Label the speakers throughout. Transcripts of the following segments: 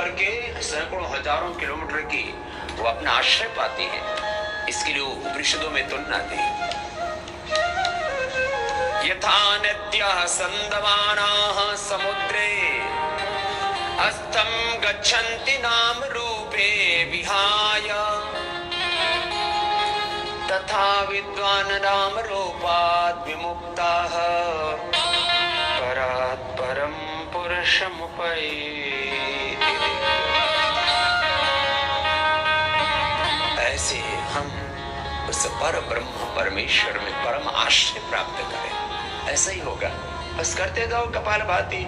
Speaker 1: करके सैकड़ों हजारों किलोमीटर की वो अपना आश्रय पाती है। इसके लिए उपनिषदों में तुलना दी। यथा नद्यः संदमानाः समुद्रे अस्तं गच्छन्ति नाम रूपे विहाय तथा विद्वान् नाम रूपाद् विमुक्ताः परात् परं पुरुषमुपैति। ऐसे हम उस पर ब्रह्म परमेश्वर में परम आश्रय प्राप्त करें। ऐसा ही होगा। बस करते जाओ कपालभाति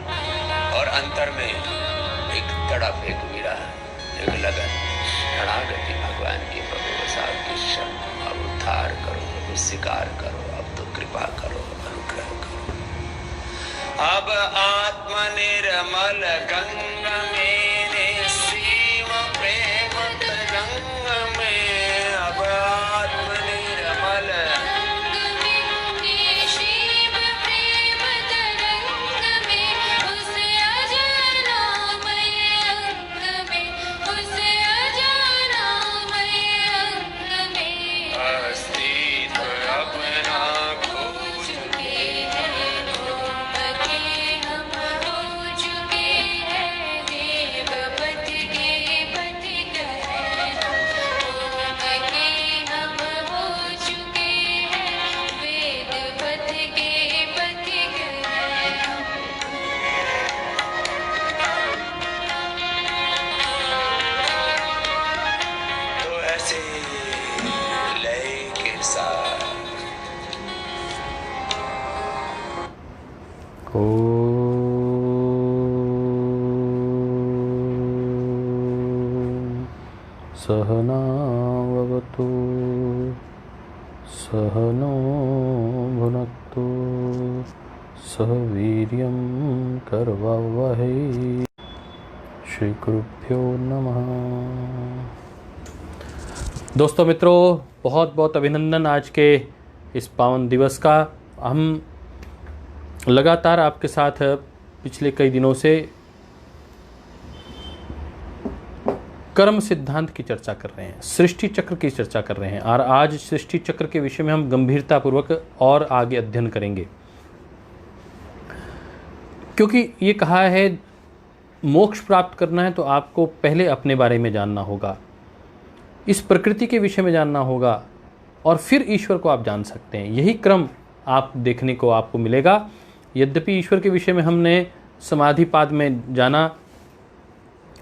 Speaker 1: और अंतर में एक तड़प, एक विरह, एक लगन, शरणागति भगवान की प्रभु साहब की शरण। अब उद्धार करो, अब स्वीकार करो, अब तो कृपा करो, अनुग्रह करो। अब आत्मनिर्मल गंगा में निस्सीम प्रेम तरंग में, अब आत्मनिर्मल
Speaker 2: सहनाववतु सहनो भुनक्तु सह वीर्यं करवावहै। श्री गुरुभ्यो नमः। दोस्तों मित्रों, बहुत बहुत अभिनंदन आज के इस पावन दिवस का। हम लगातार आपके साथ पिछले कई दिनों से कर्म सिद्धांत की चर्चा कर रहे हैं, सृष्टि चक्र की चर्चा कर रहे हैं और आज सृष्टि चक्र के विषय में हम गंभीरतापूर्वक और आगे अध्ययन करेंगे, क्योंकि ये कहा है मोक्ष प्राप्त करना है तो आपको पहले अपने बारे में जानना होगा, इस प्रकृति के विषय में जानना होगा और फिर ईश्वर को आप जान सकते हैं। यही क्रम आप देखने को आपको मिलेगा। यद्यपि ईश्वर के विषय में हमने समाधिपाद में जाना,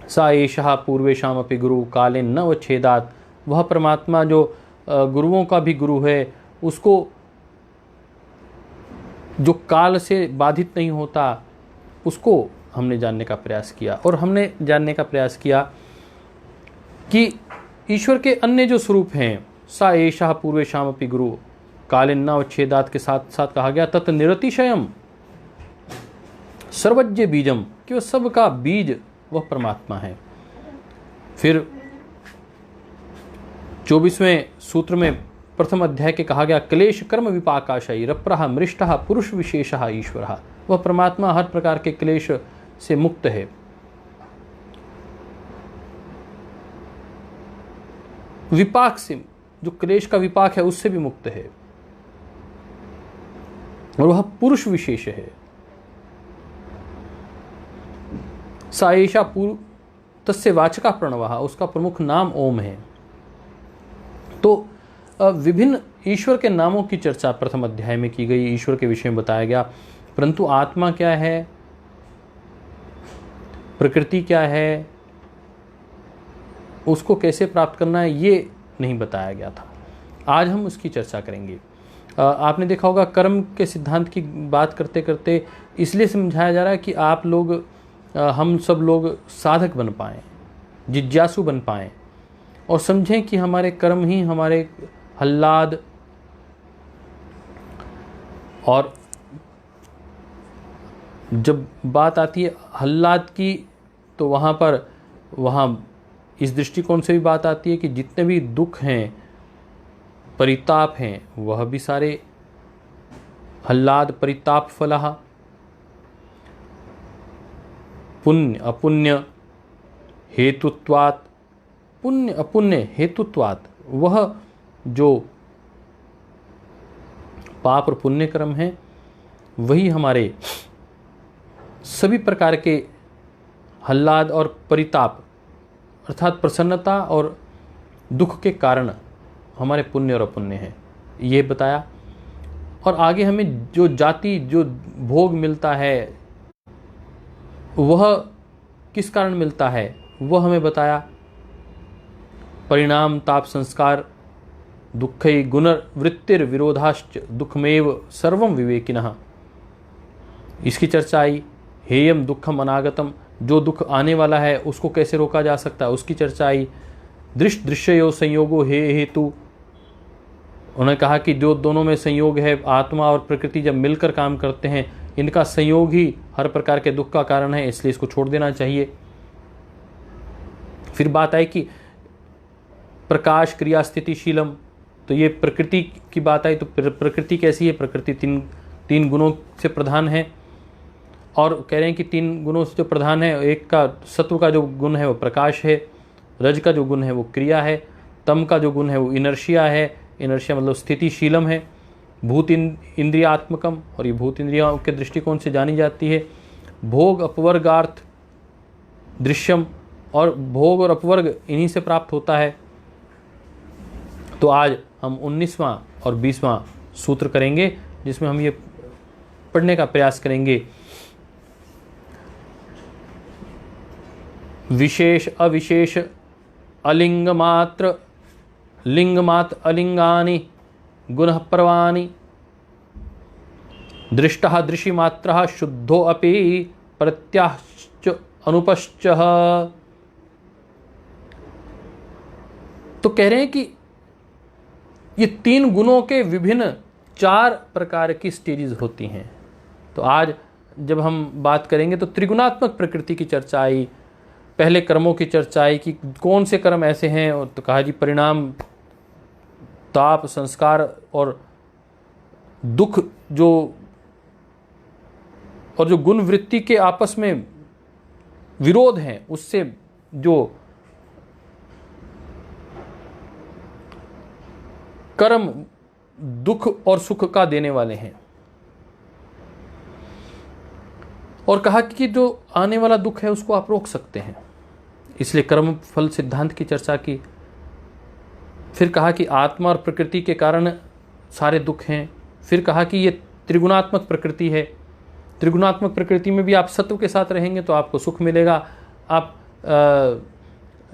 Speaker 2: सा एषः पूर्वेषामपि गुरु कालेन न वच्छेदात्, वह परमात्मा जो गुरुओं का भी गुरु है, उसको जो काल से बाधित नहीं होता, उसको हमने जानने का प्रयास किया। और हमने जानने का प्रयास किया कि ईश्वर के अन्य जो स्वरूप हैं, सा एषः पूर्वेषामपि गुरु कालेन न वच्छेदात् के साथ साथ कहा गया तत् निरतिशयम् सर्वज्ञ बीजम, कि वह सबका बीज वह परमात्मा है। फिर 24वें सूत्र में प्रथम अध्याय के कहा गया क्लेश कर्म विपाकाशयी रप्रः मृष्टः पुरुष विशेषः ईश्वरः, वह परमात्मा हर प्रकार के क्लेश से मुक्त है। विपाक से, जो क्लेश का विपाक है उससे भी मुक्त है और वह पुरुष विशेष है। सा एषा तस्य वाचका प्रणवः, उसका प्रमुख नाम ओम है। तो विभिन्न ईश्वर के नामों की चर्चा प्रथम अध्याय में की गई, ईश्वर के विषय में बताया गया, परंतु आत्मा क्या है, प्रकृति क्या है, उसको कैसे प्राप्त करना है, ये नहीं बताया गया था। आज हम उसकी चर्चा करेंगे। आपने देखा होगा कर्म के सिद्धांत की बात करते करते इसलिए समझाया जा रहा है कि आप लोग, हम सब लोग साधक बन पाएँ, जिज्ञासु बन पाएँ और समझें कि हमारे कर्म ही हमारे हल्लाद और जब बात आती है हल्लाद की तो वहाँ इस दृष्टिकोण से भी बात आती है कि जितने भी दुख हैं, परिताप हैं, वह भी सारे हल्लाद परिताप फलः, पुण्य अपुण्य हेतुत्वात्, पुण्य अपुण्य हेतुत्वात्, वह जो पाप और पुण्य कर्म हैं वही हमारे सभी प्रकार के हल्लाद और परिताप अर्थात प्रसन्नता और दुख के कारण हमारे पुण्य और अपुण्य हैं, ये बताया। और आगे हमें जो जाति जो भोग मिलता है वह किस कारण मिलता है वह हमें बताया। परिणाम ताप संस्कार दुःखै गुणवृत्तिर्विरोधाश्च दुःखमेव सर्वं विवेकिनः, इसकी चर्चा आई। हेयम दुःखम अनागतम, जो दुख आने वाला है उसको कैसे रोका जा सकता है उसकी चर्चा आई। दृश्ययो संयोगो हे हेतु, उन्होंने कहा कि जो दोनों में संयोग है, आत्मा और प्रकृति जब मिलकर काम करते हैं, इनका संयोग ही हर प्रकार के दुख का कारण है, इसलिए इसको छोड़ देना चाहिए। फिर बात आई कि प्रकाश क्रिया स्थितिशीलम, तो ये प्रकृति की बात आई। तो प्रकृति कैसी है? प्रकृति तीन गुणों से प्रधान है, और कह रहे हैं कि 3 गुणों से जो प्रधान है, एक का सत्व का जो गुण है वो प्रकाश है, रज का जो गुण है वो क्रिया है, तम का जो गुण है वो इनर्शिया है। इनर्शिया मतलब स्थितिशीलम है। भूत इंद्रियात्मकम, और ये भूत इंद्रियों के दृष्टिकोण से जानी जाती है। भोग अपवर्गार्थ दृश्यम, और भोग और अपवर्ग इन्हीं से प्राप्त होता है। तो आज हम 19वां और 20वां सूत्र करेंगे, जिसमें हम ये पढ़ने का प्रयास करेंगे। विशेष अविशेष अलिंग मात्र लिंग मात्र अलिंगानि गुणः पर्वाणि दृष्टः दृशि मात्रः शुद्धो अपि प्रत्याश्च अनुपश्च। तो कह रहे हैं कि ये 3 गुणों के विभिन्न 4 प्रकार की स्टेजेस होती हैं। तो आज जब हम बात करेंगे तो त्रिगुणात्मक प्रकृति की चर्चा आई, पहले कर्मों की चर्चा आई कि कौन से कर्म ऐसे हैं, और तो कहा जी परिणाम ताप संस्कार और दुख जो और जो गुण वृत्ति के आपस में विरोध हैं, उससे जो कर्म दुख और सुख का देने वाले हैं। और कहा कि जो आने वाला दुख है उसको आप रोक सकते हैं, इसलिए कर्म फल सिद्धांत की चर्चा की। फिर कहा कि आत्मा और प्रकृति के कारण सारे दुख हैं। फिर कहा कि ये त्रिगुणात्मक प्रकृति है, त्रिगुणात्मक प्रकृति में भी आप सत्व के साथ रहेंगे तो आपको सुख मिलेगा, आप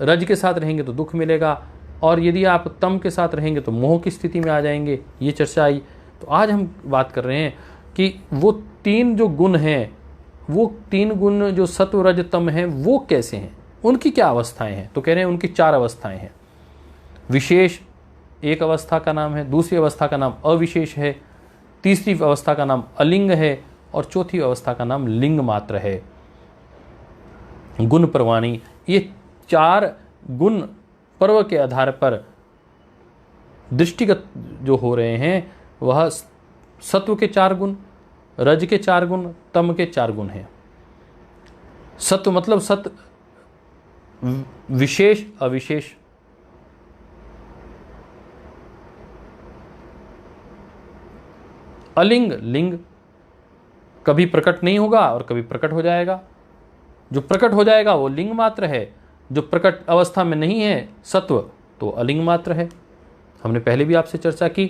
Speaker 2: रज के साथ रहेंगे तो दुख मिलेगा, और यदि आप तम के साथ रहेंगे तो मोह की स्थिति में आ जाएंगे। ये चर्चा आई। तो आज हम बात कर रहे हैं कि वो 3 जो गुण हैं, वो 3 गुण जो सत्व रज तम हैं वो कैसे हैं, उनकी क्या अवस्थाएं हैं। तो कह रहे हैं उनकी 4 अवस्थाएं हैं। विशेष एक अवस्था का नाम है, दूसरी अवस्था का नाम अविशेष है, तीसरी अवस्था का नाम अलिंग है, और चौथी अवस्था का नाम लिंग मात्र है। गुण पर्वाणी, ये 4 गुण पर्व के आधार पर दृष्टिगत जो हो रहे हैं वह सत्व के 4 गुण, रज के 4 गुण, तम के 4 गुण हैं। सत्व मतलब सत्व, विशेष अविशेष, अलिंग लिंग, कभी प्रकट नहीं होगा और कभी प्रकट हो जाएगा। जो प्रकट हो जाएगा वो लिंग मात्र है, जो प्रकट अवस्था में नहीं है सत्व तो अलिंग मात्र है। हमने पहले भी आपसे चर्चा की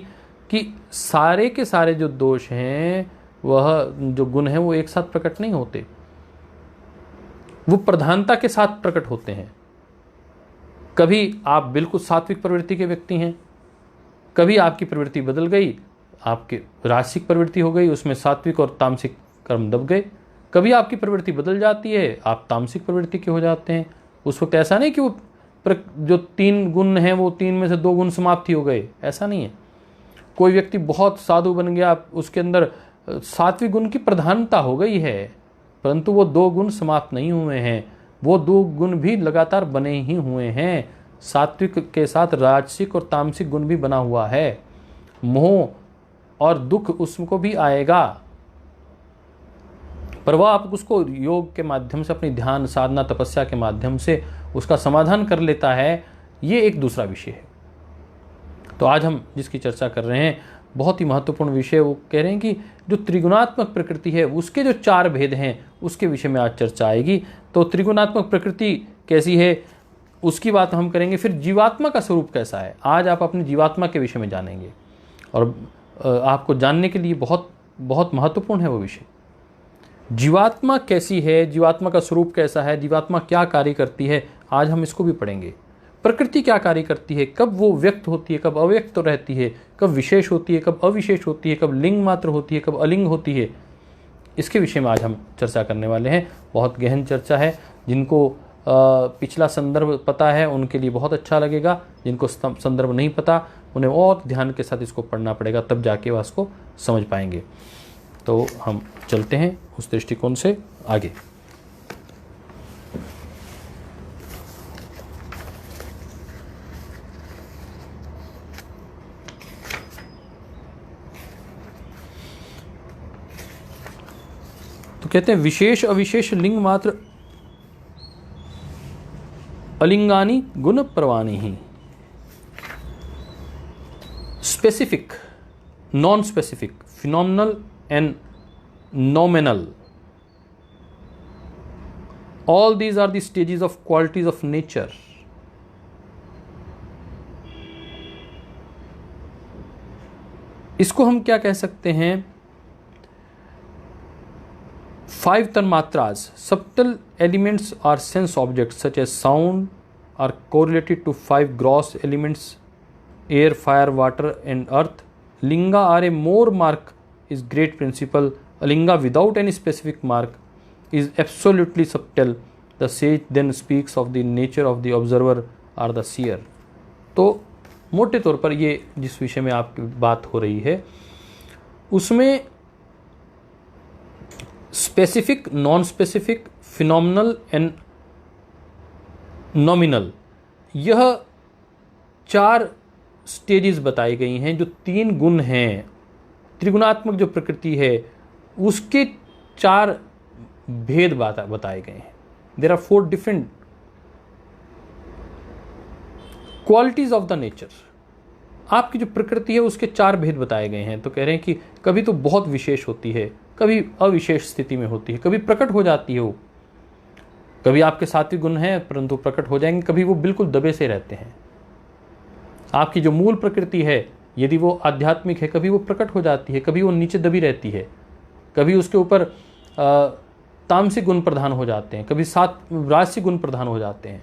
Speaker 2: कि सारे के सारे जो दोष हैं, वह जो गुण हैं वो एक साथ प्रकट नहीं होते, वो प्रधानता के साथ प्रकट होते हैं। कभी आप बिल्कुल सात्विक प्रवृत्ति के व्यक्ति हैं, कभी आपकी प्रवृत्ति बदल गई, आपकी राजसिक प्रवृत्ति हो गई, उसमें सात्विक और तामसिक कर्म दब गए। कभी आपकी प्रवृत्ति बदल जाती है, आप तामसिक प्रवृत्ति के हो जाते हैं। उस वक्त ऐसा नहीं कि वो जो 3 गुण हैं वो 3 में से 2 गुण समाप्त ही हो गए, ऐसा नहीं है। कोई व्यक्ति बहुत साधु बन गया, उसके अंदर सात्विक गुण की प्रधानता हो गई है, परंतु वो 2 गुण समाप्त नहीं हुए हैं, वो 2 गुण भी लगातार बने ही हुए हैं। सात्विक के साथ राजसिक और तामसिक गुण भी बना हुआ है। मोह और दुख उसको भी आएगा, पर वह आप उसको योग के माध्यम से, अपनी ध्यान साधना तपस्या के माध्यम से उसका समाधान कर लेता है, ये एक दूसरा विषय है। तो आज हम जिसकी चर्चा कर रहे हैं बहुत ही महत्वपूर्ण विषय, वो कह रहे हैं कि जो त्रिगुणात्मक प्रकृति है उसके जो 4 भेद हैं उसके विषय में आज चर्चा आएगी। तो त्रिगुणात्मक प्रकृति कैसी है उसकी बात हम करेंगे। फिर जीवात्मा का स्वरूप कैसा है, आज आप अपनी जीवात्मा के विषय में जानेंगे। और आपको जानने के लिए बहुत बहुत महत्वपूर्ण है वो विषय, जीवात्मा कैसी है, जीवात्मा का स्वरूप कैसा है, जीवात्मा क्या कार्य करती है, आज हम इसको भी पढ़ेंगे। प्रकृति क्या कार्य करती है, कब वो व्यक्त होती है, कब अव्यक्त रहती है, कब विशेष होती है, कब अविशेष होती है, कब लिंग मात्र होती है, कब अलिंग होती है, इसके विषय में आज हम चर्चा करने वाले हैं। बहुत गहन चर्चा है। जिनको पिछला संदर्भ पता है उनके लिए बहुत अच्छा लगेगा, जिनको संदर्भ नहीं पता उन्हें और ध्यान के साथ इसको पढ़ना पड़ेगा, तब जाके वह इसको समझ पाएंगे। तो हम चलते हैं उस दृष्टिकोण से आगे। तो कहते हैं विशेष अविशेष लिंग मात्र अलिंगानी गुण प्रवाणी ही। Specific, non specific, phenomenal and nominal, all these are the stages of qualities of nature. इसको हम क्या कह सकते हैं, 5 tanmatras, subtle elements or sense objects such as sound are correlated to 5 gross elements, air, fire, water and earth. Linga are a more mark is great principle. A linga without any specific mark is absolutely subtle. The sage then speaks of the nature of the observer or the seer. तो मोटे तौर पर ये जिस विषय में आपकी बात हो रही है उसमें specific, non specific, phenomenal and nominal, यह 4 स्टेजेस बताई गई हैं। जो 3 गुण हैं, त्रिगुणात्मक जो प्रकृति है उसके 4 भेद बताए गए हैं। There are 4 different qualities of the nature. आपकी जो प्रकृति है उसके 4 भेद बताए गए हैं। तो कह रहे हैं कि कभी तो बहुत विशेष होती है, कभी अविशेष स्थिति में होती है, कभी प्रकट हो जाती है वो, कभी आपके सात्विक गुण हैं परंतु प्रकट हो जाएंगे, कभी वो बिल्कुल दबे से रहते हैं। आपकी जो मूल प्रकृति है यदि वो आध्यात्मिक है, कभी वो प्रकट हो जाती है, कभी वो नीचे दबी रहती है, कभी उसके ऊपर तामसिक गुण प्रधान हो जाते हैं, कभी राजसिक गुण प्रधान हो जाते हैं।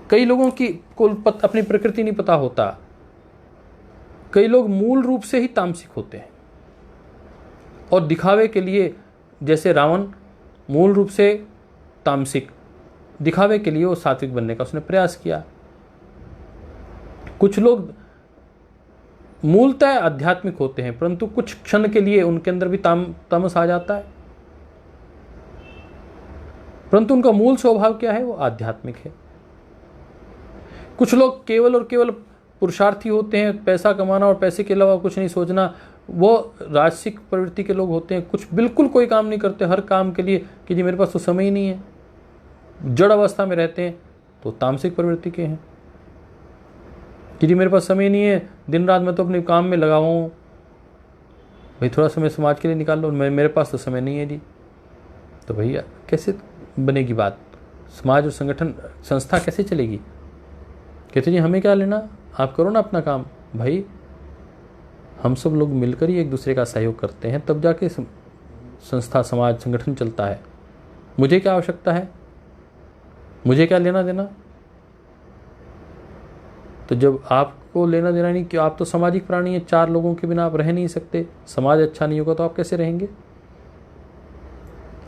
Speaker 2: कई लोगों की को अपनी प्रकृति नहीं पता होता, कई लोग मूल रूप से ही तामसिक होते हैं और दिखावे के लिए, जैसे रावण मूल रूप से तामसिक, दिखावे के लिए वो सात्विक बनने का उसने प्रयास किया। कुछ लोग मूलतः आध्यात्मिक होते हैं परंतु कुछ क्षण के लिए उनके अंदर भी तामस आ जाता है, परंतु उनका मूल स्वभाव क्या है, वो आध्यात्मिक है। कुछ लोग केवल और केवल पुरुषार्थी होते हैं, पैसा कमाना और पैसे के अलावा कुछ नहीं सोचना, वो राजसिक प्रवृत्ति के लोग होते हैं। कुछ बिल्कुल कोई काम नहीं करते, हर काम के लिए कि जी मेरे पास तो समय ही नहीं है, जड़ अवस्था में रहते हैं, तो तामसिक प्रवृत्ति के हैं। कि जी मेरे पास समय नहीं है, दिन रात मैं तो अपने काम में लगा हुआ हूँ, भाई थोड़ा समय समाज के लिए निकाल लो, मेरे पास तो समय नहीं है जी। तो भैया कैसे बनेगी बात, समाज और संगठन संस्था कैसे चलेगी? कहते जी हमें क्या लेना, आप करो ना अपना काम। भाई हम सब लोग मिलकर ही एक दूसरे का सहयोग करते हैं, तब जाके संस्था, समाज, संगठन चलता है। मुझे क्या आवश्यकता है, मुझे क्या लेना देना? तो जब आपको लेना देना नहीं, कि आप तो सामाजिक प्राणी हैं, 4 लोगों के बिना आप रह नहीं सकते, समाज अच्छा नहीं होगा तो आप कैसे रहेंगे,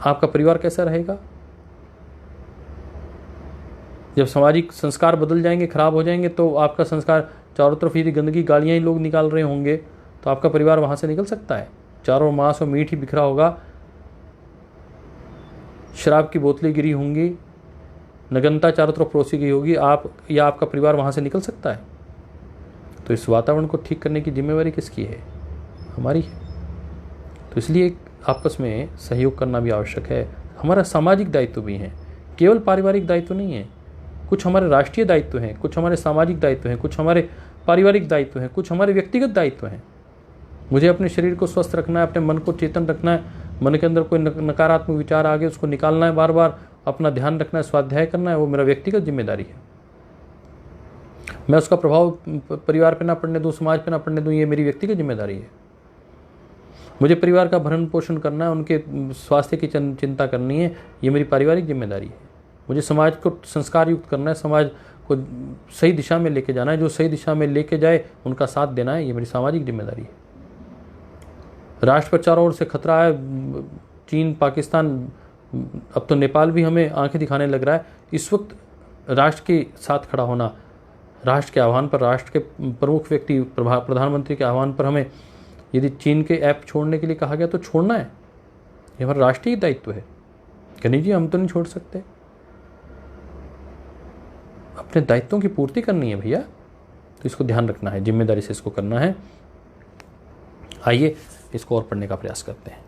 Speaker 2: आपका परिवार कैसा रहेगा? जब सामाजिक संस्कार बदल जाएंगे, खराब हो जाएंगे, तो आपका संस्कार, चारों तरफ यदि गंदगी गालियां ही लोग निकाल रहे होंगे तो आपका परिवार वहां से निकल सकता है? चारों मांस और मीट ही बिखरा होगा, शराब की बोतलें गिरी होंगी, नग्नता चारों तरफ परोसी गई होगी, आप या आपका परिवार वहां से निकल सकता है? तो इस वातावरण को ठीक करने की जिम्मेवारी किसकी है? हमारी है। तो इसलिए एक आपस में सहयोग करना भी आवश्यक है। हमारा सामाजिक दायित्व भी है, केवल पारिवारिक दायित्व नहीं है। कुछ हमारे राष्ट्रीय दायित्व हैं, कुछ हमारे सामाजिक दायित्व हैं, कुछ हमारे पारिवारिक दायित्व हैं, कुछ हमारे व्यक्तिगत दायित्व हैं। मुझे अपने शरीर को स्वस्थ रखना है, अपने मन को चेतन रखना है, मन के अंदर कोई नकारात्मक विचार आ गए उसको निकालना है, बार बार अपना ध्यान रखना है, स्वाध्याय करना है, वो मेरा व्यक्तिगत जिम्मेदारी है। मैं उसका प्रभाव परिवार पे ना पड़ने दूं, समाज पे ना पड़ने दूं, ये मेरी व्यक्तिगत जिम्मेदारी है। मुझे परिवार का भरण पोषण करना है, उनके स्वास्थ्य की चिंता करनी है, ये मेरी पारिवारिक जिम्मेदारी है। मुझे समाज को संस्कार युक्त करना है, समाज को सही दिशा में लेके जाना है, जो सही दिशा में लेके जाए उनका साथ देना है, ये मेरी सामाजिक जिम्मेदारी है। राष्ट्र पर चारों ओर से खतरा है, चीन, पाकिस्तान, अब तो नेपाल भी हमें आंखें दिखाने लग रहा है। इस वक्त राष्ट्र के साथ खड़ा होना, राष्ट्र के आह्वान पर, राष्ट्र के प्रमुख व्यक्ति प्रधानमंत्री के आह्वान पर हमें यदि चीन के ऐप छोड़ने के लिए कहा गया तो छोड़ना है, ये हमारा राष्ट्रीय दायित्व है। कहनी जी हम तो नहीं छोड़ सकते, अपने दायित्वों की पूर्ति करनी है भैया, तो इसको ध्यान रखना है, जिम्मेदारी से इसको करना है। आइए इसको और पढ़ने का प्रयास करते हैं।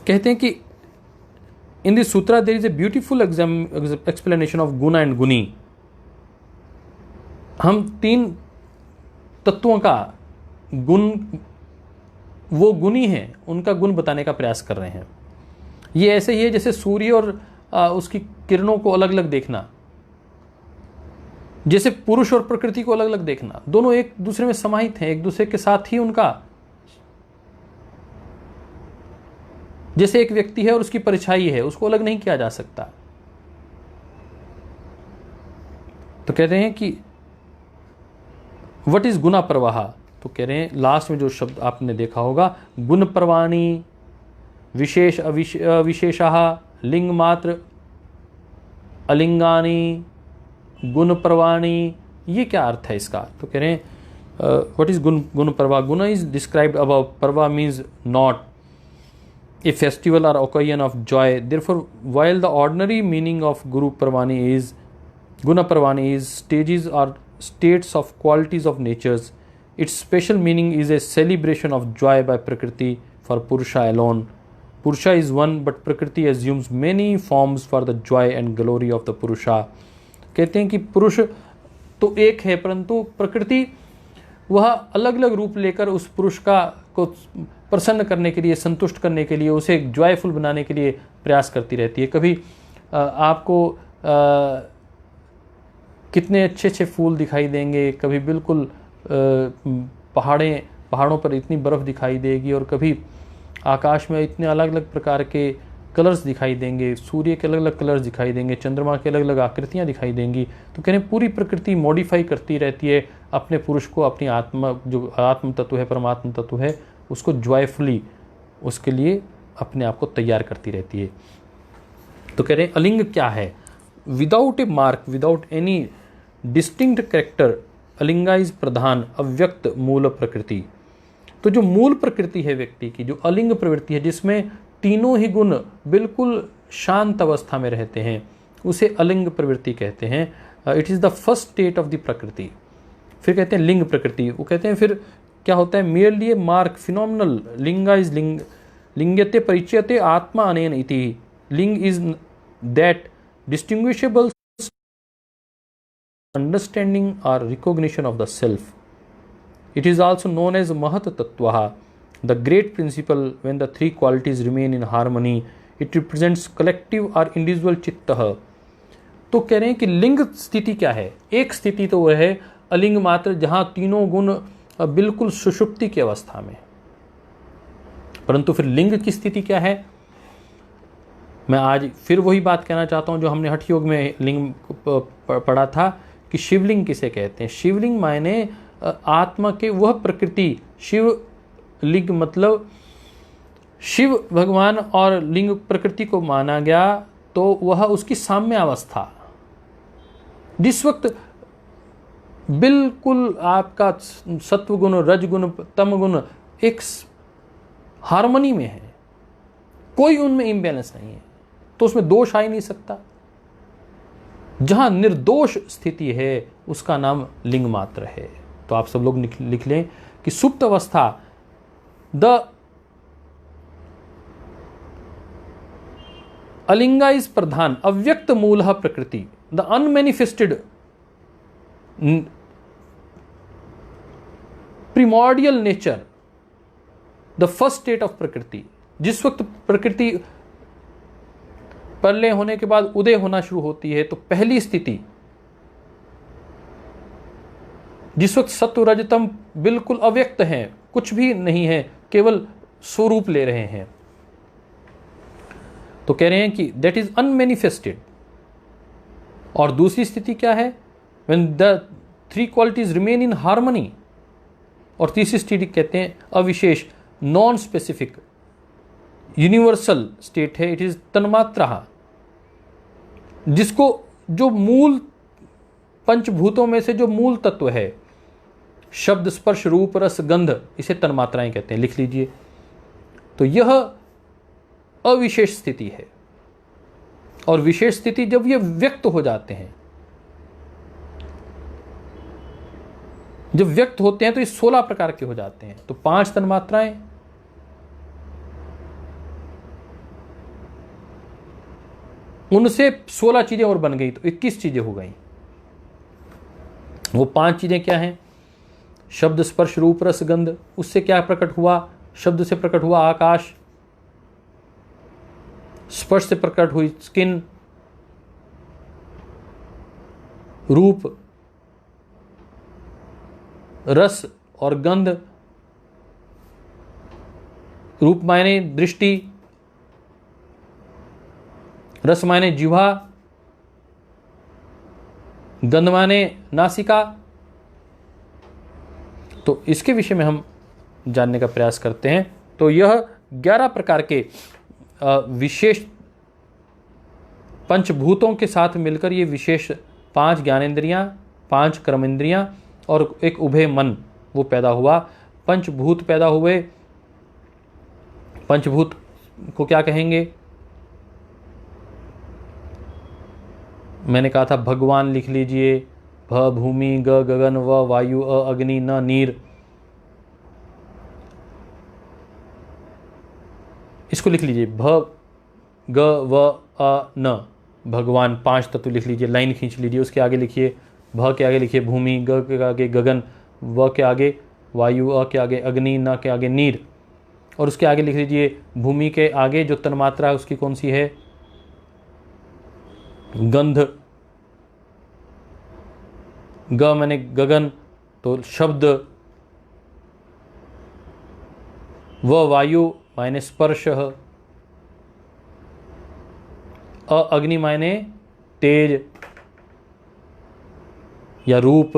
Speaker 2: कहते हैं कि in this sutra there is a beautiful explanation of guna and guni. हम 3 तत्वों का गुण, वो गुणी हैं, उनका गुण बताने का प्रयास कर रहे हैं। ये ऐसे ही है जैसे सूर्य और उसकी किरणों को अलग अलग देखना, जैसे पुरुष और प्रकृति को अलग अलग देखना। दोनों एक दूसरे में समाहित हैं, एक दूसरे के साथ ही उनका, जैसे एक व्यक्ति है और उसकी परछाई है, उसको अलग नहीं किया जा सकता। तो कहते हैं कि व्हाट इज गुना प्रवाह, तो कह रहे हैं लास्ट में जो शब्द आपने देखा होगा, गुण प्रवाणी, विशेष अविशेषः, लिंग मात्र, अलिंगानी, गुण प्रवाणी, ये क्या अर्थ है इसका? तो कह रहे हैं व्हाट इज गुण प्रवाह। गुण इज डिस्क्राइब्ड अबव, प्रवाह means not a festival or occasion of joy. Therefore, while the ordinary meaning of Guna Parvani is stages or states of qualities of natures, its special meaning is a celebration of joy by Prakriti for Purusha alone. Purusha is one, but Prakriti assumes many forms for the joy and glory of the Purusha. कहते हैं कि पुरुष तो एक है, परंतु प्रकृति वह अलग अलग रूप लेकर उस पुरुष को प्रसन्न करने के लिए, संतुष्ट करने के लिए, उसे जॉयफुल बनाने के लिए प्रयास करती रहती है। कभी आपको कितने अच्छे अच्छे फूल दिखाई देंगे, कभी बिल्कुल पहाड़ों पर इतनी बर्फ़ दिखाई देगी, और कभी आकाश में इतने अलग अलग प्रकार के कलर्स दिखाई देंगे, सूर्य के अलग अलग कलर्स दिखाई देंगे, चंद्रमा के अलग अलग आकृतियाँ दिखाई देंगी। तो कह रहे हैं पूरी प्रकृति मॉडिफाई करती रहती है अपने पुरुष को, अपनी आत्मा, जो आत्म तत्व है, परमात्म तत्व है, उसको जॉयफुली, उसके लिए अपने आप को तैयार करती रहती है। तो कह रहे हैं अलिंग क्या है? Without a mark, without any distinct character, अलिंगा इज प्रधान, अव्यक्त मूल प्रकृति। तो जो मूल प्रकृति है व्यक्ति की, जो अलिंग प्रवृत्ति है, जिसमें तीनों ही गुण बिल्कुल शांत अवस्था में रहते हैं, उसे अलिंग प्रवृत्ति कहते हैं। It is the first state of the प्रकृति। फिर कहते हैं लिंग प्रकृति। वो कहते हैं फिर क्या होता है? मियरली ए मार्क, फिनोमिनल, लिंगा इज लिंगते परिचयते आत्मा अनेन इति। लिंग इज दैट डिस्टिंग्विशेबल अंडरस्टैंडिंग और recognition of the self. It is also known as Mahat Tattvaha, the great principle when the three qualities remain in harmony. It represents collective or individual चित्तः. तो कह रहे हैं कि लिंग स्थिति क्या है? एक स्थिति तो वह है अलिंग मात्र, जहाँ तीनों गुण बिल्कुल सुषुप्ति की अवस्था में। परंतु फिर लिंग की स्थिति क्या है? मैं आज फिर वही बात कहना चाहता हूँ जो हमने हठ योग में लिंग पढ़ा था कि शिवलिंग किसे कहते हैं। शिवलिंग मायने आत्मा के वह प्रकृति, शिव लिंग मतलब शिव भगवान और लिंग प्रकृति को माना गया तो वह उसकी साम्य अवस्था, जिस वक्त बिल्कुल आपका सत्व गुण, रजगुण, तम गुण एक हार्मनी में है, कोई उनमें इम्बैलेंस नहीं है, तो उसमें दोष आ ही नहीं सकता। जहां निर्दोष स्थिति है उसका नाम लिंग मात्र है। तो आप सब लोग लिख लें कि सुप्त अवस्था, द अलिंगा इज प्रधान, अव्यक्त मूलः प्रकृति, the unmanifested primordial nature, the first state of प्रकृति। जिस वक्त प्रकृति प्रलय होने के बाद उदय होना शुरू होती है, तो पहली स्थिति जिस वक्त सत्व रजतम बिल्कुल अव्यक्त है, कुछ भी नहीं है, केवल स्वरूप ले रहे हैं, तो कह रहे हैं कि दैट इज अनमैनिफेस्टेड। और दूसरी स्थिति क्या है? When the three qualities remain in harmony. और तीसरी स्थिति कहते हैं अविशेष, नॉन स्पेसिफिक, यूनिवर्सल स्टेट है, इट इज तन्मात्रा, जिसको जो मूल पंचभूतों में से जो मूल तत्व है, शब्द स्पर्श रूप रस गंध, इसे तन्मात्राएं कहते हैं, लिख लीजिए। तो यह अविशेष स्थिति है। और विशेष स्थिति जब ये व्यक्त हो जाते हैं, जब व्यक्त होते हैं तो ये 16 प्रकार के हो जाते हैं। तो 5 तन्मात्राएं, उनसे 16 चीजें और बन गई, तो 21 चीजें हो गई। वो 5 चीजें क्या हैं? शब्द स्पर्श रूप रस गंध, उससे क्या प्रकट हुआ? शब्द से प्रकट हुआ आकाश, स्पर्श से प्रकट हुई स्किन, रूप रस और गंध, रूप मायने दृष्टि, रस मायने जिह्वा, गंध माने नासिका। तो इसके विषय में हम जानने का प्रयास करते हैं। तो यह 11 प्रकार के विशेष पंचभूतों के साथ मिलकर ये विशेष 5 ज्ञानेंद्रियां, 5 कर्मेंद्रियां और एक उभय मन वो पैदा हुआ। पंचभूत पैदा हुए। पंचभूत को क्या कहेंगे? मैंने कहा था भगवान लिख लीजिए, भ भूमि, ग गगन, व वायु, अ अग्नि, न नीर। इसको लिख लीजिए, भ ग व अ न, भगवान 5 तत्व लिख लीजिए, लाइन खींच लीजिए। उसके आगे लिखिए, भ के आगे लिखिए भूमि, ग के आगे गगन, व के आगे वायु, अ के आगे अग्नि, न के आगे नीर। और उसके आगे लिख लीजिए भूमि के आगे जो तन्मात्रा है उसकी कौन सी है? गंध। ग माने गगन, तो शब्द। व वायु मायने स्पर्श। अ अग्नि मायने तेज या रूप।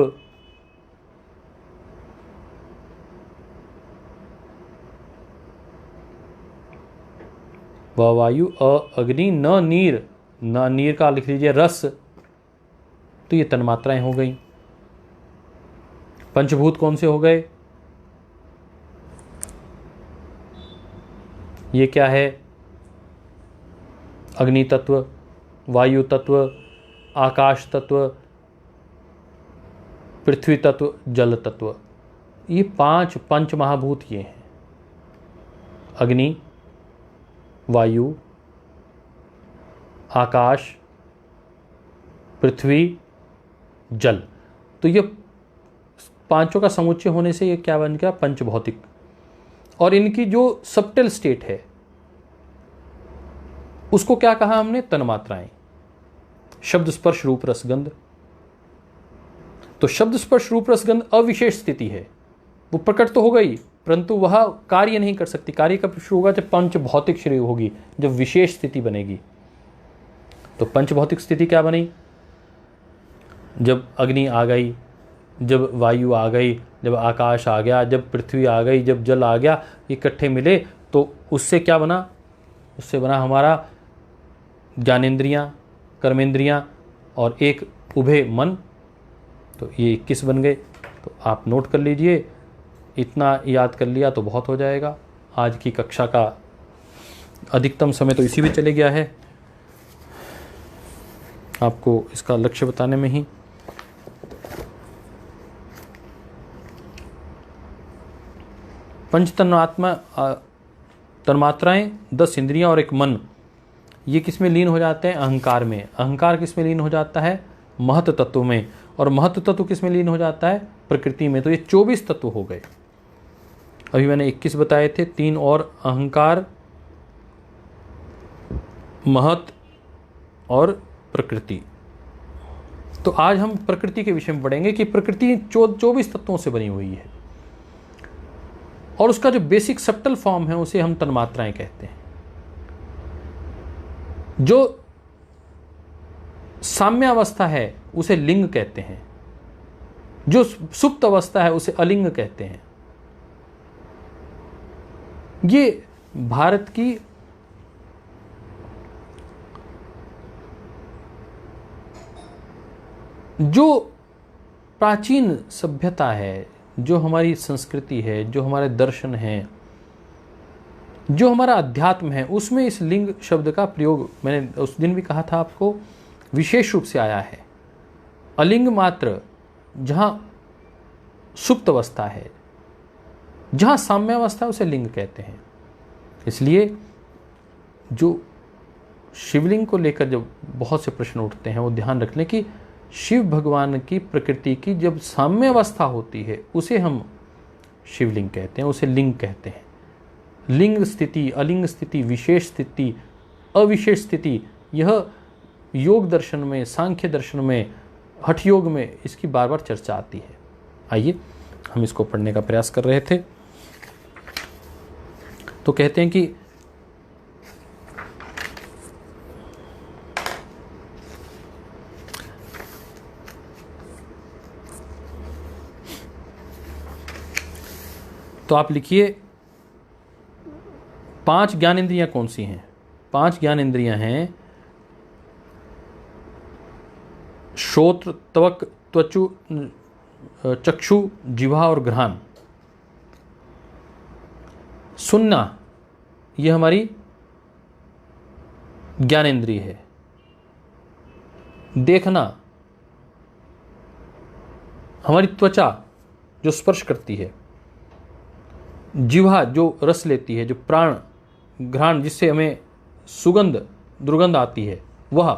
Speaker 2: व वायु, अ अग्नि, न नीर। न नीर का लिख लीजिए रस। तो ये तन्मात्राएं हो गई। पंचभूत कौन से हो गए? ये क्या है? अग्नि तत्व, वायु तत्व, आकाश तत्व, पृथ्वी तत्व, जल तत्व। ये 5 पंच महाभूत ये हैं। अग्नि, वायु, आकाश, पृथ्वी, जल। तो ये पांचों का समुच्चय होने से ये क्या बन गया? पंचभौतिक। और इनकी जो सबटल स्टेट है उसको क्या कहा हमने? तन्मात्राएं। शब्द स्पर्श रूप रसगंध। तो शब्द स्पर्श रूप रसगंध अविशेष स्थिति है, वो प्रकट तो हो गई परंतु वह कार्य नहीं कर सकती। कार्य कब शुरू होगा? जब पंचभौतिक शुरू होगी, जब विशेष स्थिति बनेगी। तो पंचभौतिक स्थिति क्या बनी? जब अग्नि आ गई, जब वायु आ गई, जब आकाश आ गया, जब पृथ्वी आ गई, जब जल आ गया, इकट्ठे मिले तो उससे क्या बना? उससे बना हमारा ज्ञानेंद्रियां, कर्मेंद्रियां और एक उभय मन। तो ये 21 बन गए। तो आप नोट कर लीजिए, इतना याद कर लिया तो बहुत हो जाएगा। आज की कक्षा का अधिकतम समय तो इसी में चले गया है, आपको इसका लक्ष्य बताने में ही। पंच तन्मात्राएं, 10 इंद्रियां और एक मन, ये किस में लीन हो जाते हैं? अहंकार में। अहंकार किस में लीन हो जाता है? महत तत्व में। और महत तत्व किस में लीन हो जाता है? प्रकृति में। तो ये 24 तत्व हो गए। अभी मैंने 21 बताए थे, 3 और अहंकार, महत और प्रकृति। तो आज हम प्रकृति के विषय में पढ़ेंगे कि प्रकृति 24 तत्वों से बनी हुई है और उसका जो बेसिक सब्टल फॉर्म है उसे हम तन्मात्राएं कहते हैं। जो साम्य अवस्था है उसे लिंग कहते हैं, जो सुप्त अवस्था है उसे अलिंग कहते हैं। ये भारत की जो प्राचीन सभ्यता है, जो हमारी संस्कृति है, जो हमारे दर्शन हैं, जो हमारा अध्यात्म है, उसमें इस लिंग शब्द का प्रयोग मैंने उस दिन भी कहा था आपको, विशेष रूप से आया है। अलिंग मात्र जहाँ सुप्त अवस्था है, जहाँ साम्यावस्था है, उसे लिंग कहते हैं। इसलिए जो शिवलिंग को लेकर जब बहुत से प्रश्न उठते हैं वो ध्यान रख लें कि शिव भगवान की प्रकृति की जब साम्य अवस्था होती है उसे हम शिवलिंग कहते हैं, उसे लिंग कहते हैं। लिंग स्थिति, अलिंग स्थिति, विशेष स्थिति, अविशेष स्थिति, यह योग दर्शन में, सांख्य दर्शन में, हठ योग में इसकी बार बार चर्चा आती है। आइए हम इसको पढ़ने का प्रयास कर रहे थे। तो कहते हैं कि तो आप लिखिए 5 ज्ञान इंद्रियां कौन सी हैं? 5 ज्ञान इंद्रियां हैं श्रोत्र, त्वक, त्वचु, चक्षु, जिह्वा और घ्राण। सुनना यह हमारी ज्ञानेंद्रिय है। देखना हमारी त्वचा जो स्पर्श करती है, जिह्वा जो रस लेती है, जो प्राण, घ्राण जिससे हमें सुगंध दुर्गंध आती है वह।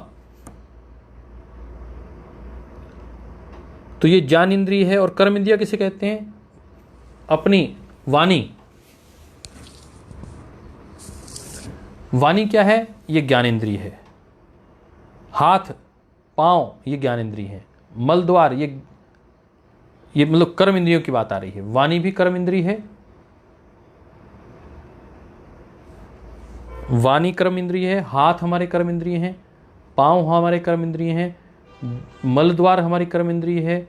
Speaker 2: तो ये ज्ञान इंद्रिय है। और कर्म इंद्रिय किसे कहते हैं? अपनी वाणी। वाणी क्या है? ये ज्ञान इंद्रिय है। हाथ, पांव ये ज्ञान इंद्रिय है। मल द्वार ये मतलब कर्म इंद्रियों की बात आ रही है। वाणी भी कर्म इंद्रिय है, वाणी कर्म इंद्रिय है, हाथ हमारे कर्म इंद्रिय हैं, पांव हमारे कर्म इंद्रिय हैं, मल द्वार हमारी कर्म इंद्रिय है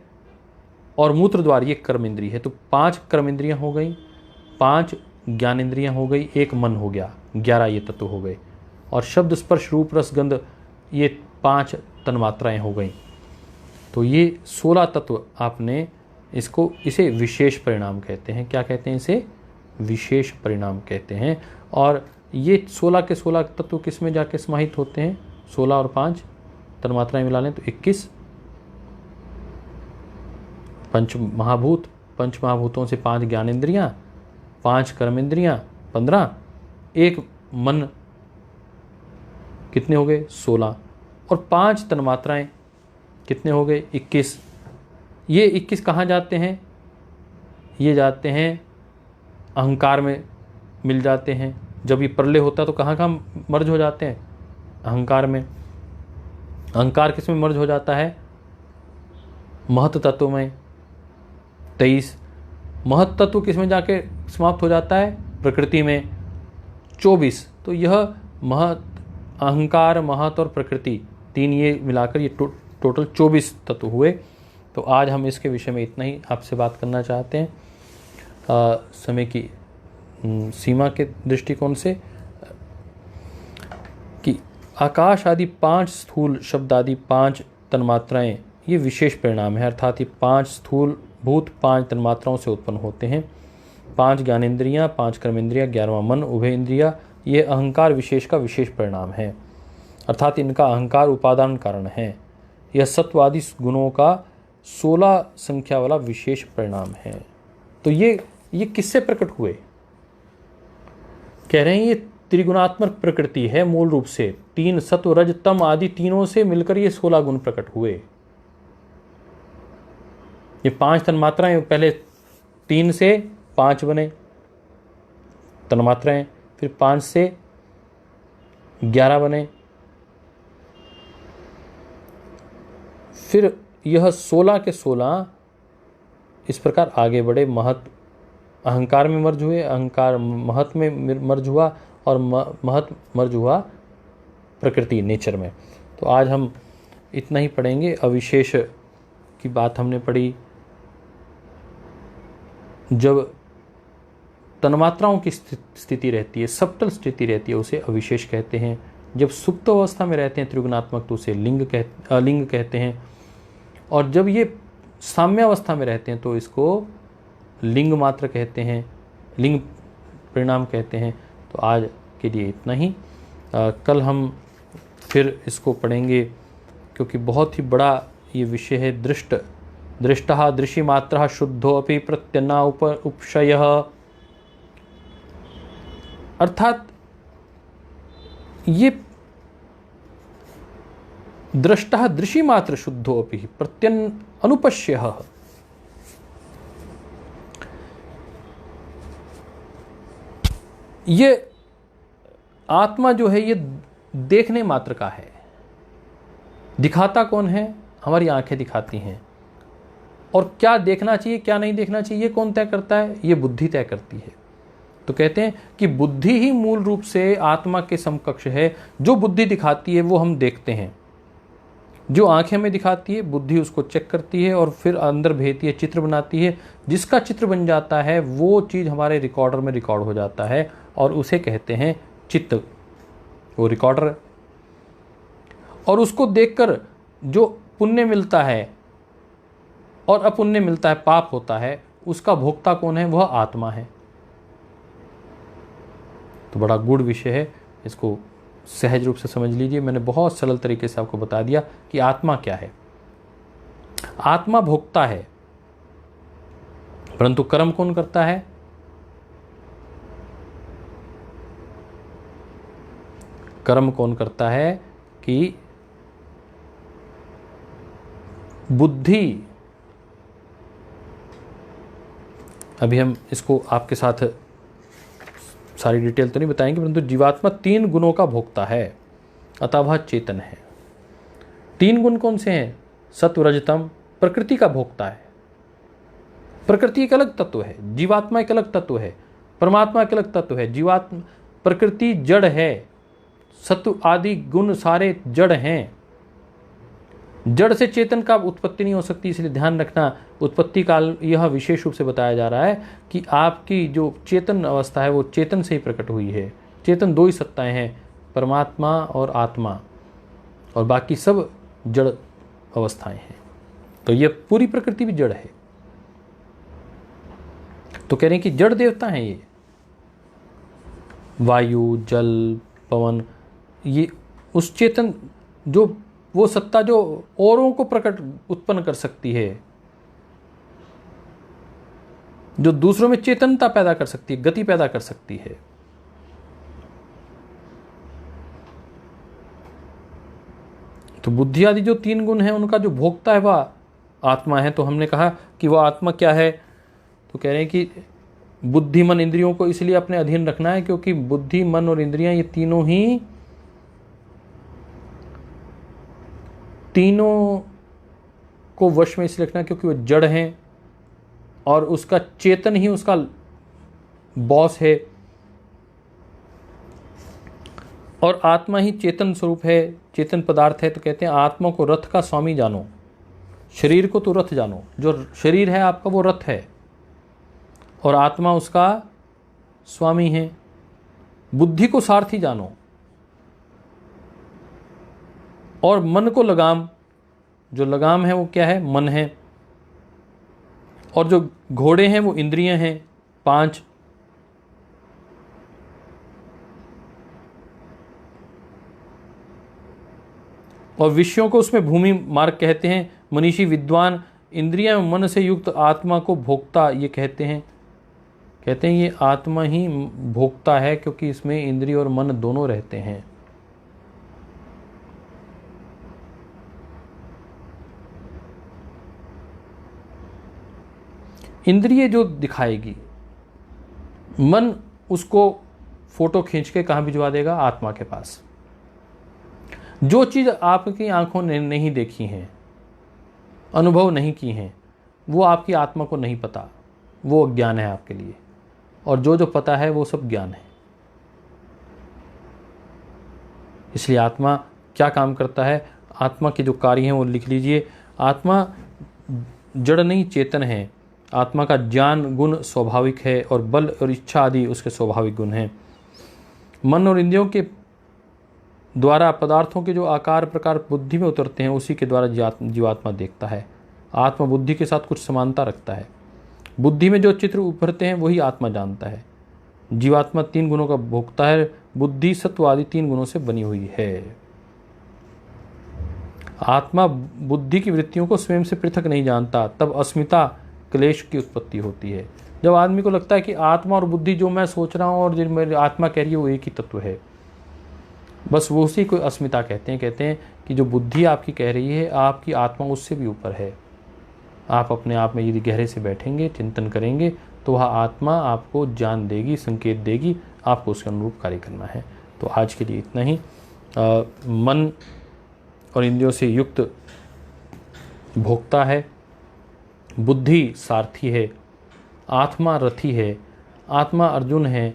Speaker 2: और मूत्र द्वार ये कर्म इंद्रिय है। तो 5 कर्म इंद्रियां हो गई, 5 ज्ञान इंद्रियां हो गई, 1 मन हो गया, 11 ये तत्व हो गए। और शब्द, स्पर्श, रूप, रस, गंध ये 5 तन्मात्राएं हो गई। तो ये 16 तत्व आपने इसे विशेष परिणाम कहते हैं। क्या कहते हैं? इसे विशेष परिणाम कहते हैं। और ये 16 के 16 तत्व किस में जाके समाहित होते हैं? 16 और 5 तन्मात्राएं मिला लें तो 21। पंच महाभूतों से 5 ज्ञानेंद्रियां, 5 कर्मेंद्रियां 15, 1 मन, कितने हो गए? 16। और 5 तन्मात्राएं कितने हो गए? 21। ये 21 कहाँ जाते हैं? ये जाते हैं अहंकार में मिल जाते हैं। जब ये प्रलय होता है तो कहाँ कहाँ मर्ज हो जाते हैं? अहंकार में। अहंकार किस में मर्ज हो जाता है? महत तत्व में 23। महत तत्व किस में जाके समाप्त हो जाता है? प्रकृति में 24। तो यह महत, अहंकार, महत और प्रकृति 3 ये मिलाकर ये टोटल 24 तत्व हुए। तो आज हम इसके विषय में इतना ही आपसे बात करना चाहते हैं। समय की सीमा के दृष्टिकोण से कि आकाश आदि 5 स्थूल शब्द आदि 5 तन्मात्राएं ये विशेष परिणाम है। अर्थात ये 5 स्थूल भूत 5 तन्मात्राओं से उत्पन्न होते हैं। 5 ज्ञानेंद्रियां, 5 कर्मेंद्रियां, 11वां मन, उभय इंद्रिया, ये अहंकार विशेष का विशेष परिणाम है। अर्थात इनका अहंकार उपादान कारण है। यह सत्वादि गुणों का 16 संख्या वाला विशेष परिणाम है। तो ये किससे प्रकट हुए? कह रहे हैं ये त्रिगुणात्मक प्रकृति है मूल रूप से। 3 सत्व रज तम आदि तीनों से मिलकर ये 16 गुण प्रकट हुए। ये 5 तन्मात्राएं, पहले 3 से 5 बने तन्मात्राएं, फिर 5 से 11 बने, फिर यह 16 के 16 इस प्रकार आगे बढ़े। महत अहंकार में मर्ज हुए, अहंकार महत में मर्ज हुआ, और महत मर्ज हुआ प्रकृति नेचर में। तो आज हम इतना ही पढ़ेंगे। अविशेष की बात हमने पढ़ी। जब तन्मात्राओं की स्थिति रहती है, सब्टल स्थिति रहती है, उसे अविशेष कहते हैं। जब सुप्त अवस्था में रहते हैं त्रिगुणात्मक तो उसे अलिंग कहते हैं। और जब ये साम्यावस्था में रहते हैं तो इसको लिंग मात्र कहते हैं, लिंग परिणाम कहते हैं। तो आज के लिए इतना ही। कल हम फिर इसको पढ़ेंगे, क्योंकि बहुत ही बड़ा ये विषय है। दृष्टः दृशिमात्रः शुद्धोऽपि प्रत्यन्ना उपशयः, अर्थात ये दृष्टः दृशिमात्र शुद्धोऽपि प्रत्यन् अनुपश्यः, ये आत्मा जो है ये देखने मात्र का है। दिखाता कौन है? हमारी आंखें दिखाती हैं। और क्या देखना चाहिए क्या नहीं देखना चाहिए कौन तय करता है? ये बुद्धि तय करती है। तो कहते हैं कि बुद्धि ही मूल रूप से आत्मा के समकक्ष है। जो बुद्धि दिखाती है वो हम देखते हैं। जो आंखें में दिखाती है बुद्धि उसको चेक करती है और फिर अंदर भेजती है, चित्र बनाती है। जिसका चित्र बन जाता है वो चीज़ हमारे रिकॉर्डर में रिकॉर्ड हो जाता है और उसे कहते हैं चित्त, वो रिकॉर्डर। और उसको देखकर जो पुण्य मिलता है और अपुण्य मिलता है, पाप होता है, उसका भोक्ता कौन है? वह आत्मा है। तो बड़ा गूढ़ विषय है, इसको सहज रूप से समझ लीजिए। मैंने बहुत सरल तरीके से आपको बता दिया कि आत्मा क्या है। आत्मा भोक्ता है, परंतु कर्म कौन करता है? कर्म कौन करता है कि बुद्धि। अभी हम इसको आपके साथ सारी डिटेल तो नहीं बताएंगे, परंतु जीवात्मा 3 गुणों का भोक्ता है, अतः वह चेतन है। 3 गुण कौन से हैं? सत्व रजतम। प्रकृति का भोक्ता है। प्रकृति एक अलग तत्व है, जीवात्मा एक अलग तत्व है, परमात्मा एक अलग तत्व है। जीवात्मा, प्रकृति जड़ है, सत्व आदि गुण सारे जड़ हैं। जड़ से चेतन का उत्पत्ति नहीं हो सकती, इसलिए ध्यान रखना। उत्पत्ति काल यह विशेष रूप से बताया जा रहा है कि आपकी जो चेतन अवस्था है वो चेतन से ही प्रकट हुई है। चेतन 2 ही सत्ताएं हैं, परमात्मा और आत्मा, और बाकी सब जड़ अवस्थाएं हैं। तो ये पूरी प्रकृति भी जड़ है। तो कह रहे हैं कि जड़ देवता हैं ये। वायु, जल, पवन, ये उस चेतन, जो वो सत्ता जो औरों को प्रकट उत्पन्न कर सकती है, जो दूसरों में चेतनता पैदा कर सकती है, गति पैदा कर सकती है। तो बुद्धि आदि जो 3 गुण हैं उनका जो भोक्ता है वह आत्मा है। तो हमने कहा कि वह आत्मा क्या है? तो कह रहे हैं कि बुद्धि, मन, इंद्रियों को इसलिए अपने अधीन रखना है क्योंकि बुद्धि, मन और इंद्रियां ये तीनों को वश में इसलिए रखना क्योंकि वो जड़ हैं और उसका चेतन ही उसका बॉस है, और आत्मा ही चेतन स्वरूप है, चेतन पदार्थ है। तो कहते हैं आत्मा को रथ का स्वामी जानो, शरीर को तो रथ जानो। जो शरीर है आपका वो रथ है और आत्मा उसका स्वामी है। बुद्धि को सारथी जानो और मन को लगाम। जो लगाम है वो क्या है? मन है। और जो घोड़े हैं वो इंद्रियां हैं 5। और विषयों को उसमें भूमि मार्ग कहते हैं। मनीषी विद्वान इंद्रियां मन से युक्त आत्मा को भोक्ता ये कहते हैं। कहते हैं ये आत्मा ही भोगता है, क्योंकि इसमें इंद्रिय और मन दोनों रहते हैं। इंद्रिय जो दिखाएगी, मन उसको फोटो खींच के कहाँ भिजवा देगा? आत्मा के पास। जो चीज़ आपकी आंखों ने नहीं देखी हैं, अनुभव नहीं की हैं, वो आपकी आत्मा को नहीं पता, वो अज्ञान है आपके लिए। और जो जो पता है वो सब ज्ञान है। इसलिए आत्मा क्या काम करता है? आत्मा के जो कार्य हैं वो लिख लीजिए। आत्मा जड़ नहीं, चेतन है। आत्मा का ज्ञान गुण स्वाभाविक है और बल और इच्छा आदि उसके स्वाभाविक गुण हैं। मन और इंद्रियों के द्वारा पदार्थों के जो आकार प्रकार बुद्धि में उतरते हैं, उसी के द्वारा जीवात्मा देखता है। आत्मा बुद्धि के साथ कुछ समानता रखता है। बुद्धि में जो चित्र उभरते हैं वही आत्मा जानता है। जीवात्मा 3 गुणों का भोगता है। बुद्धि सत्व आदि 3 गुणों से बनी हुई है। आत्मा बुद्धि की वृत्तियों को स्वयं से पृथक नहीं जानता, तब अस्मिता क्लेश की उत्पत्ति होती है। जब आदमी को लगता है कि आत्मा और बुद्धि, जो मैं सोच रहा हूँ और जो मेरी आत्मा कह रही है, वो एक ही तत्व है, बस वो उसी को अस्मिता कहते हैं। कहते हैं कि जो बुद्धि आपकी कह रही है, आपकी आत्मा उससे भी ऊपर है। आप अपने आप में यदि गहरे से बैठेंगे, चिंतन करेंगे, तो वह आत्मा आपको ज्ञान देगी, संकेत देगी, आपको उसके अनुरूप कार्य करना है। तो आज के लिए इतना ही। मन और इंद्रियों से युक्त भोक्ता है, बुद्धि सारथी है, आत्मा रथी है, आत्मा अर्जुन है,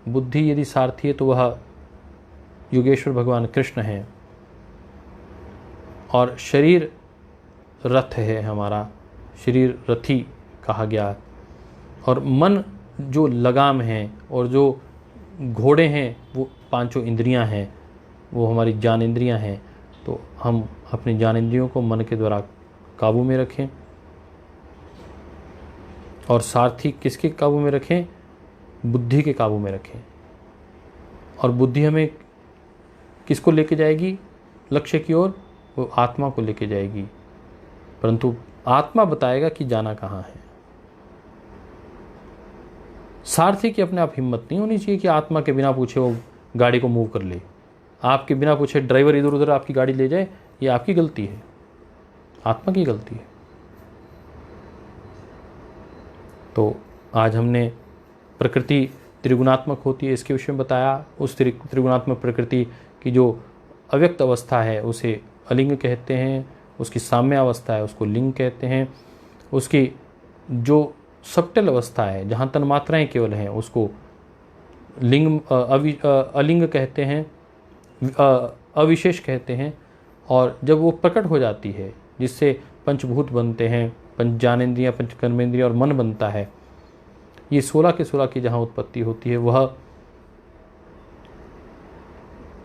Speaker 2: बुद्धि यदि सारथी है तो वह योगेश्वर भगवान कृष्ण है, और शरीर रथ है हमारा, शरीर रथी कहा गया। और मन जो लगाम है और जो घोड़े हैं वो 5 इंद्रियां हैं, वो हमारी ज्ञान इंद्रियां हैं। तो हम अपनी ज्ञान इंद्रियों को मन के द्वारा काबू में रखें। और सारथी किसके काबू में रखें? बुद्धि के काबू में रखें। और बुद्धि हमें किसको लेके जाएगी? लक्ष्य की ओर। वो आत्मा को लेके जाएगी, परंतु आत्मा बताएगा कि जाना कहाँ है। सारथी की अपने आप हिम्मत नहीं होनी चाहिए कि आत्मा के बिना पूछे वो गाड़ी को मूव कर ले। आपके बिना पूछे ड्राइवर इधर उधर आपकी गाड़ी ले जाए, ये आपकी गलती है, आत्मा की गलती है। तो आज हमने प्रकृति त्रिगुणात्मक होती है इसके विषय में बताया। उस त्रिगुणात्मक प्रकृति की जो अव्यक्त अवस्था है उसे अलिंग कहते हैं, उसकी साम्य अवस्था है उसको लिंग कहते हैं, उसकी जो सबटल अवस्था है जहाँ तन्मात्राएं केवल हैं उसको लिंग अलिंग कहते हैं, अविशेष कहते हैं। और जब वो प्रकट हो जाती है, जिससे पंचभूत बनते हैं, पंच ज्ञानेंद्रियाँ, पंच कर्मेंद्रियाँ और मन बनता है, ये 16 के 16 की जहाँ उत्पत्ति होती है, वह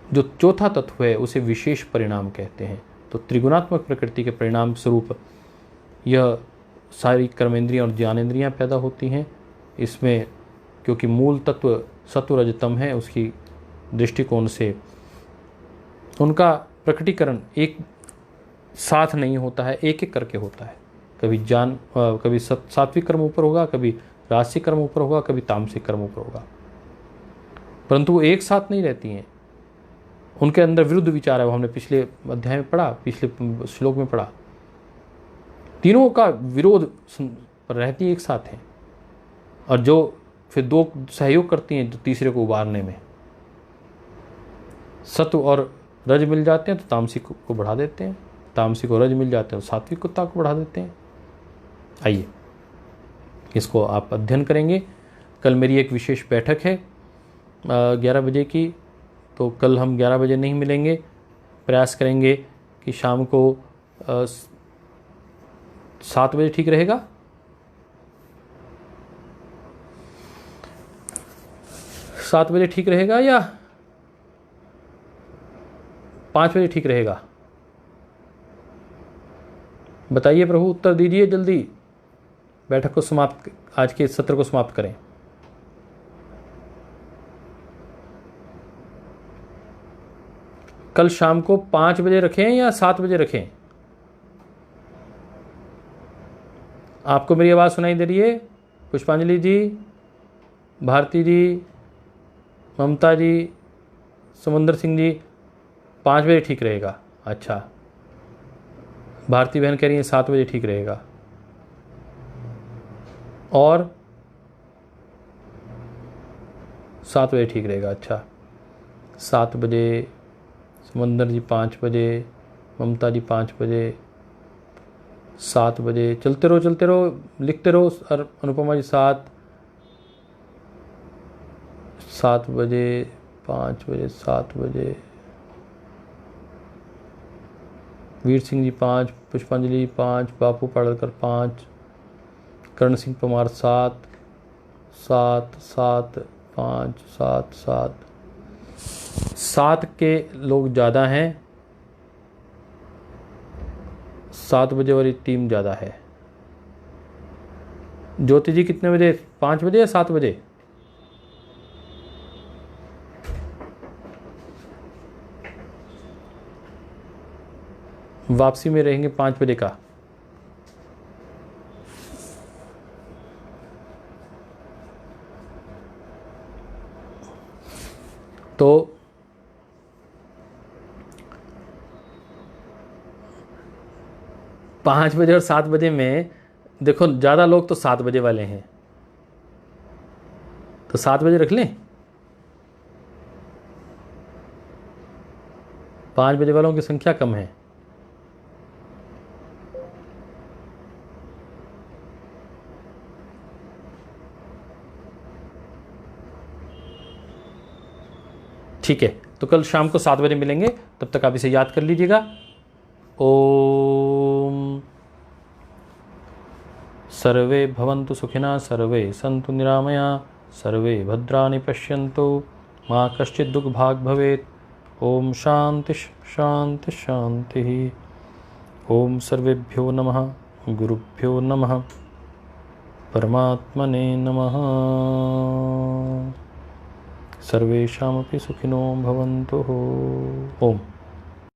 Speaker 2: जो चौथा तत्व है उसे विशेष परिणाम कहते हैं। तो त्रिगुणात्मक प्रकृति के परिणाम स्वरूप यह सारी कर्मेंद्रियाँ और ज्ञानेंद्रियाँ पैदा होती हैं। इसमें क्योंकि मूल तत्व सत्व रजतम है, उसकी दृष्टिकोण से उनका प्रकटीकरण एक साथ नहीं होता है, एक एक करके होता है। कभी सात्विक कर्म ऊपर होगा, कभी राजसिक कर्म ऊपर होगा, कभी तामसिक कर्म ऊपर होगा, परंतु वो एक साथ नहीं रहती हैं। उनके अंदर विरुद्ध विचार है, वो हमने पिछले अध्याय में पढ़ा, पिछले श्लोक में पढ़ा। तीनों का विरोध रहती एक साथ है, और जो फिर 2 सहयोग करती हैं तो तीसरे को उबारने में। सत्व और रज मिल जाते हैं तो तामसिक को बढ़ा देते हैं, तामसिक और रज मिल जाते हैं तो सात्विकता को बढ़ा देते हैं। आइए इसको आप अध्ययन करेंगे। कल मेरी एक विशेष बैठक है 11 बजे की, तो कल हम 11 बजे नहीं मिलेंगे। प्रयास करेंगे कि शाम को 7 बजे ठीक रहेगा। सात बजे ठीक रहेगा या 5 बजे ठीक रहेगा? बताइए प्रभु, उत्तर दीजिए जल्दी। बैठक को समाप्त, आज के सत्र को समाप्त करें। कल शाम को 5 बजे रखें या 7 बजे रखें? आपको मेरी आवाज़ सुनाई दे रही है? पुष्पांजलि जी, भारती जी, ममता जी, समुंदर सिंह जी 5 बजे ठीक रहेगा। अच्छा, भारती बहन कह रही है 7 बजे ठीक रहेगा। और 7 बजे ठीक रहेगा। अच्छा, 7 बजे, समुंदर जी 5 बजे, ममता जी 5 बजे, 7 बजे। चलते रहो, लिखते रहो। और अनुपमा जी 7 बजे, 5 बजे, 7 बजे। वीर सिंह जी 5, पुष्पांजलि 5, बापू पाड़लकर 5, करण सिंह परमार 7, 7, 7, 5, 7, 7। 7 के लोग ज़्यादा हैं, 7 बजे वाली टीम ज़्यादा है। ज्योति जी कितने बजे, 5 बजे या 7 बजे? वापसी में रहेंगे 5 बजे का। तो 5 बजे और 7 बजे में देखो, ज़्यादा लोग तो 7 बजे वाले हैं, तो 7 बजे रख लें। 5 बजे वालों की संख्या कम है। ठीक है, तो कल शाम को 7 बजे मिलेंगे। तब तक आप इसे याद कर लीजिएगा। ओम सर्वे भवन्तु सुखिनः, सर्वे सन्तु निरामया, सर्वे भद्राणि पश्यन्तु, मां कश्चित् दुःखभाग् भवेत्। ओम शांति शांति शांति। ओम सर्वेभ्यो नमः, गुरुभ्यो नमः, परमात्मने नमः। सर्वेषामपि सुखिनो भवन्तु। ओम।